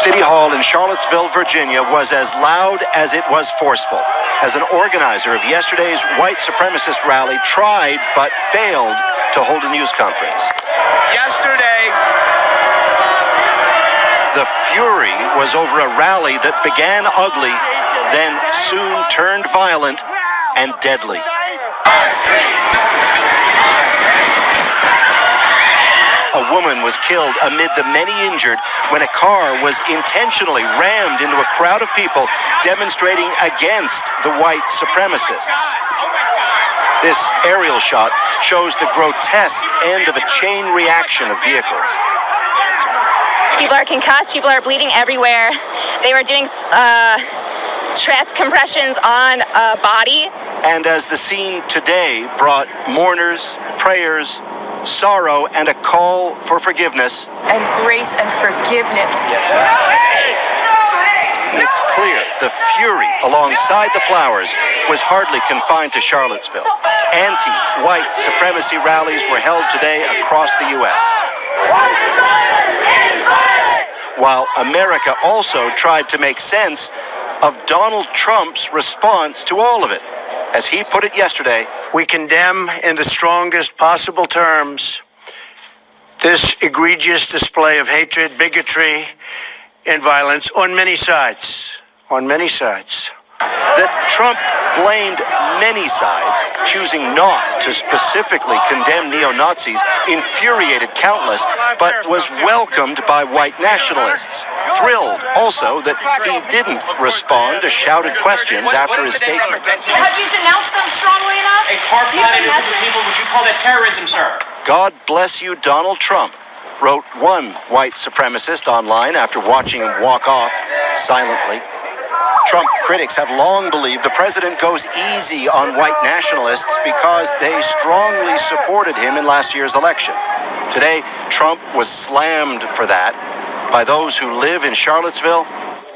City Hall in Charlottesville, Virginia was as loud as it was forceful, as an organizer of yesterday's white supremacist rally tried but failed to hold a news conference. Yesterday, the fury was over a rally that began ugly, then soon turned violent and deadly. A woman was killed amid the many injured when a car was intentionally rammed into a crowd of people demonstrating against the white supremacists. This aerial shot shows the grotesque end of a chain reaction of vehicles. People are concussed, people are bleeding everywhere. They were doing chest compressions on a body. And as the scene today brought mourners, prayers, sorrow, and a call for forgiveness. And grace and forgiveness. It's clear the fury alongside the flowers was hardly confined to Charlottesville. Anti-white supremacy rallies were held today across the U.S. While America also tried to make sense of Donald Trump's response to all of it. As he put it yesterday, we condemn in the strongest possible terms this egregious display of hatred, bigotry, and violence on many sides. On many sides. That Trump blamed many sides, choosing not to specifically condemn neo-Nazis, infuriated countless, but was welcomed by white nationalists. Thrilled also that he didn't respond to shouted questions after his statement. Have you denounced them strongly enough? a car planted a group of people, would you call that terrorism, sir? God bless you, Donald Trump, wrote one white supremacist online after watching him walk off silently. Trump critics have long believed the president goes easy on white nationalists because they strongly supported him in last year's election. Today, Trump was slammed for that by those who live in Charlottesville.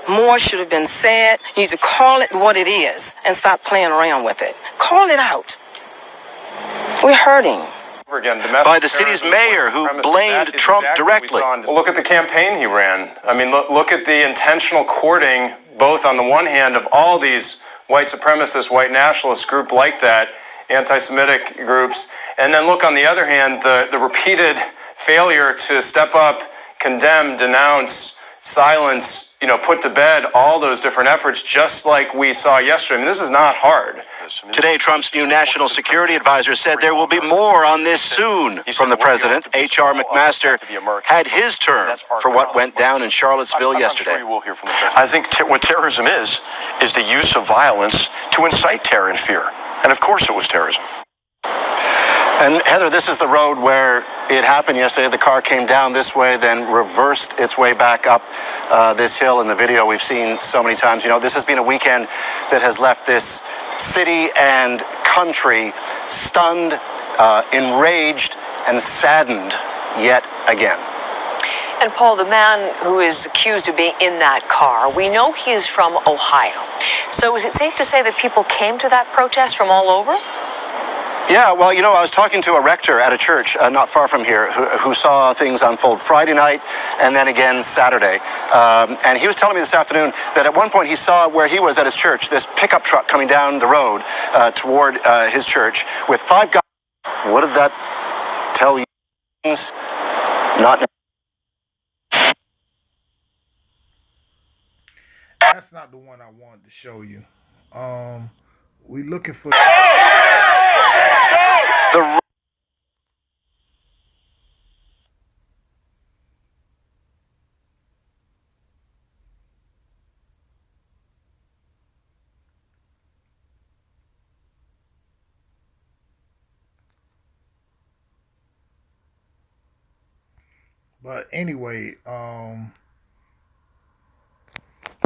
More should have been said. You need to call it what it is and stop playing around with it. Call it out. We're hurting. By the city's mayor, who blamed Trump directly. Well, look at the campaign he ran. I mean, look at the intentional courting, both on the one hand of all these white supremacist, white nationalist group like that, anti-Semitic groups, and then look on the other hand, the repeated failure to step up, condemn, denounce, silence, put to bed all those different efforts, just like we saw yesterday. I mean, this is not hard. Today, Trump's new national security advisor said there will be more on this soon from the president. H.R. McMaster had his turn for what went down in Charlottesville yesterday. I think what terrorism is the use of violence to incite terror and fear. And of course it was terrorism. And Heather, this is the road where it happened yesterday. The car came down this way, then reversed its way back up this hill in the video we've seen so many times. This has been a weekend that has left this city and country stunned, enraged, and saddened yet again. And Paul, the man who is accused of being in that car, we know he is from Ohio. So is it safe to say that people came to that protest from all over? Yeah, well, I was talking to a rector at a church not far from here who saw things unfold Friday night and then again Saturday. And he was telling me this afternoon that at one point he saw where he was at his church, this pickup truck coming down the road toward his church with 5 guys. What did that tell you? Not. That's not the one I wanted to show you. We looking for the. But anyway,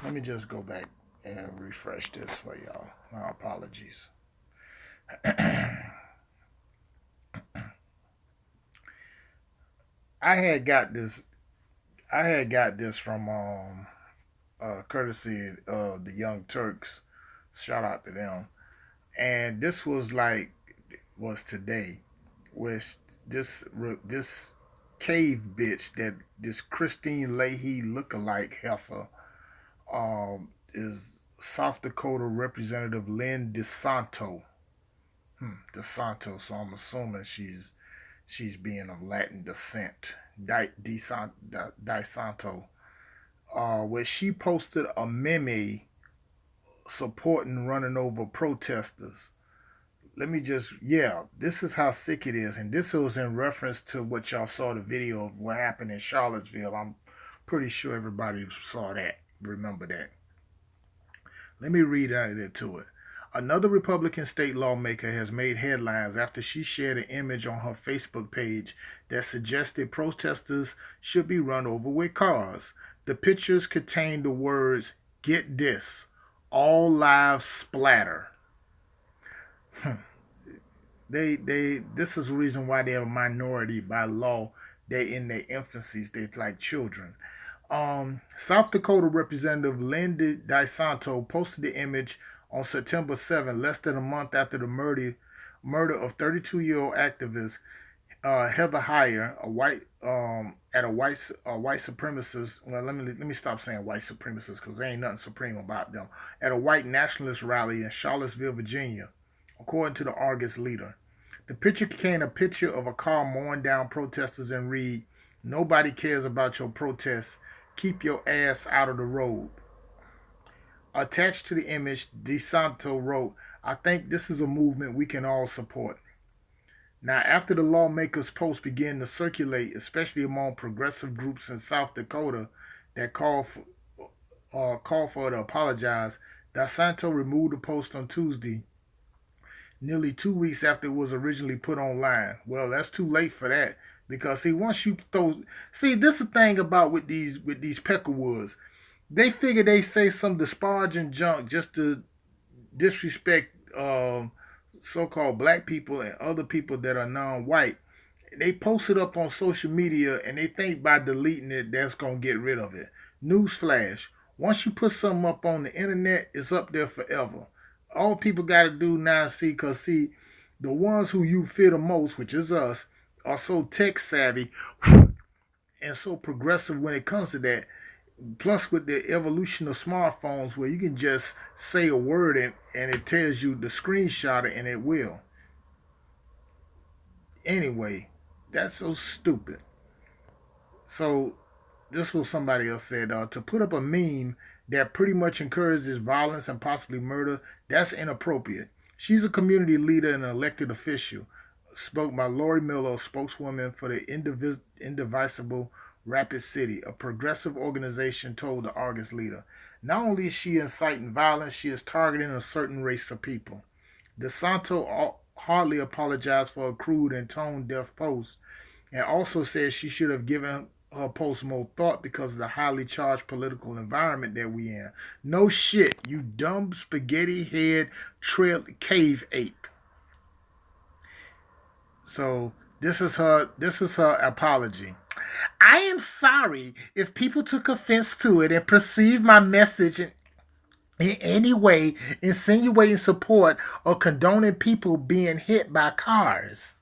let me just go back and refresh this for y'all. My apologies. I had got this from courtesy of the Young Turks. Shout out to them. And this was today, which this cave bitch, that this Christine Leahy lookalike heifer, is South Dakota Representative Lynn DeSanto. DeSanto, so I'm assuming she's being of Latin descent. DeSanto. Where she posted a meme supporting running over protesters. Let me just, this is how sick it is. And this was in reference to what y'all saw the video of what happened in Charlottesville. I'm pretty sure everybody saw that, remember that. Let me read out into it. Another Republican state lawmaker has made headlines after she shared an image on her Facebook page that suggested protesters should be run over with cars. The pictures contained the words, "Get this, all lives splatter." This is the reason why they're a minority by law. They're in their infancies. They're like children. South Dakota Representative Lynn DeSanto posted the image on September 7, less than a month after the murder of 32-year-old activist Heather Heyer, a white supremacist. Well, let me stop saying white supremacists because there ain't nothing supreme about them. At a white nationalist rally in Charlottesville, Virginia, according to the Argus leader. The picture contained a picture of a car mowing down protesters and read, "Nobody cares about your protests. Keep your ass out of the road." Attached to the image, DeSanto wrote, "I think this is a movement we can all support." Now, after the lawmaker's post began to circulate, especially among progressive groups in South Dakota that call for her to apologize, DeSanto removed the post on Tuesday, nearly 2 weeks after it was originally put online. Well, that's too late for that, because once you throw, this is the thing about with these Peckerwoods. They figure they say some disparaging junk just to disrespect so-called black people and other people that are non-white. They post it up on social media and they think by deleting it, that's going to get rid of it. Newsflash. Once you put something up on the internet, it's up there forever. All people got to do now, because the ones who you fear the most, which is us, are so tech savvy and so progressive when it comes to that. Plus with the evolution of smartphones where you can just say a word and it tells you the screenshot and it will. Anyway, that's so stupid. So this was somebody else said, to put up a meme that pretty much encourages violence and possibly murder, that's inappropriate. She's a community leader and an elected official. Spoke by Lori Miller, a spokeswoman for the Indivisible Rapid City, a progressive organization, told the Argus leader. Not only is she inciting violence, she is targeting a certain race of people. DeSanto hardly apologized for a crude and tone-deaf post, and also said she should have given her post more thought because of the highly charged political environment that we in. No shit, you dumb spaghetti head cave ape. So this is her apology. "I am sorry if people took offense to it and perceived my message in any way insinuating support or condoning people being hit by cars.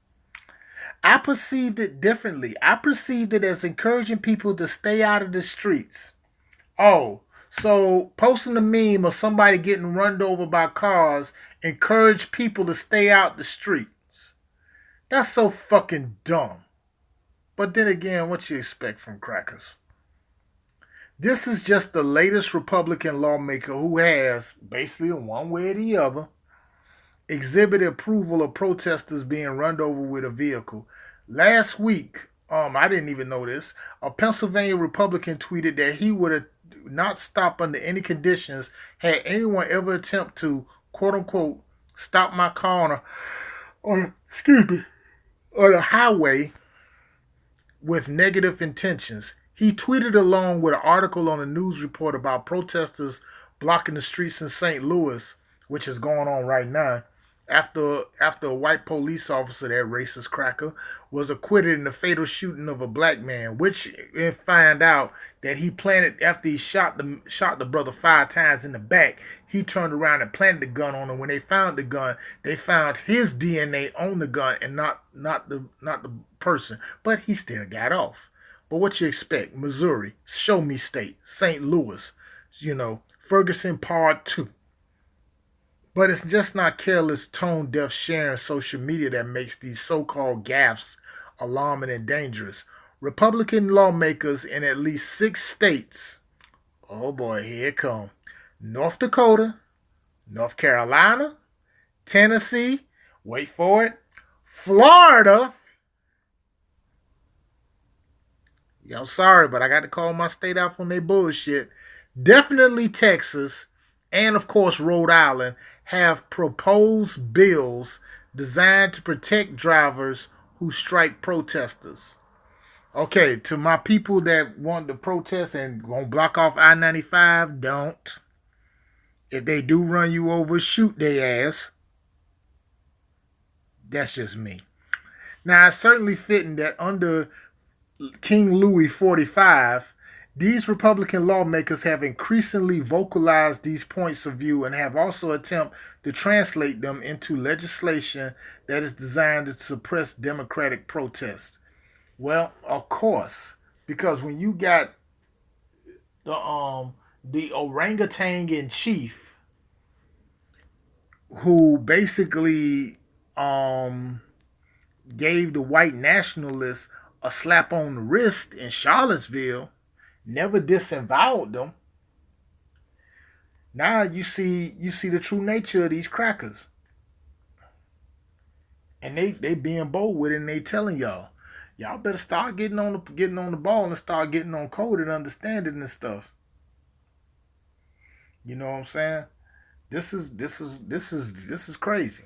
I perceived it differently. I perceived it as encouraging people to stay out of the streets." Oh, so posting a meme of somebody getting run over by cars encouraged people to stay out the streets. That's so fucking dumb. But then again, what you expect from crackers? This is just the latest Republican lawmaker who has, basically in one way or the other, exhibited approval of protesters being run over with a vehicle. Last week, I didn't even know this, a Pennsylvania Republican tweeted that he would have not stopped under any conditions had anyone ever attempt to, quote unquote, stop my car on the highway with negative intentions. He tweeted along with an article on a news report about protesters blocking the streets in St. Louis, which is going on right now, after a white police officer, that racist cracker, was acquitted in the fatal shooting of a black man, which and find out that he planted after he shot the brother 5 times in the back. He turned around and planted the gun on him. When they found the gun, they found his DNA on the gun and not the person. But he still got off. But what you expect? Missouri, show me state, St. Louis, Ferguson Part 2. But it's just not careless, tone-deaf sharing social media that makes these so-called gaffes alarming and dangerous. Republican lawmakers in at least 6 states, oh boy, here it comes, North Dakota, North Carolina, Tennessee, wait for it, Florida. Y'all sorry, but I got to call my state out from their bullshit. Definitely Texas, and of course Rhode Island, have proposed bills designed to protect drivers who strike protesters. Okay, to my people that want to protest and won't block off I-95, don't. If they do run you over, shoot their ass. That's just me. Now, it's certainly fitting that under King Louis 45, these Republican lawmakers have increasingly vocalized these points of view and have also attempted to translate them into legislation that is designed to suppress democratic protests. Well, of course, because when you got the orangutan in chief, who basically gave the white nationalists a slap on the wrist in Charlottesville, never disavowed them. Now you see the true nature of these crackers. And they being bold with it, and they telling y'all better start getting on the ball and start getting on code and understanding this stuff. You know what I'm saying? This is crazy.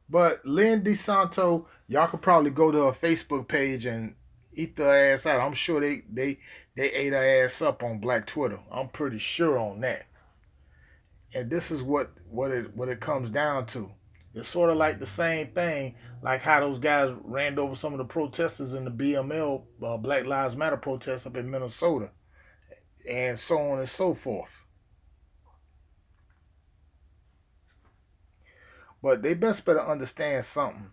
But Lynn DeSanto, y'all could probably go to her Facebook page and eat their ass out. I'm sure they ate her ass up on Black Twitter. I'm pretty sure on that. And this is what it comes down to. It's sort of like the same thing, like how those guys ran over some of the protesters in the BML, Black Lives Matter protests up in Minnesota, and so on and so forth. But they best better understand something.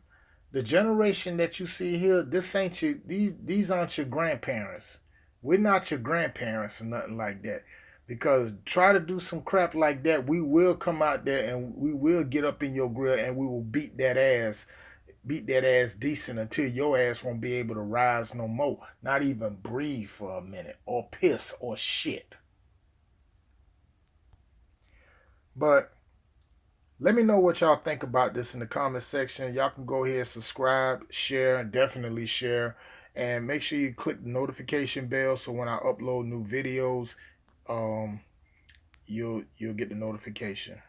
The generation that you see here, this ain't your, these aren't your grandparents. We're not your grandparents or nothing like that. Because try to do some crap like that, we will come out there and we will get up in your grill and we will beat that ass decent until your ass won't be able to rise no more. Not even breathe for a minute or piss or shit. But let me know what y'all think about this in the comment section. Y'all can go ahead, subscribe, share, definitely share. And make sure you click the notification bell so when I upload new videos, you'll get the notification.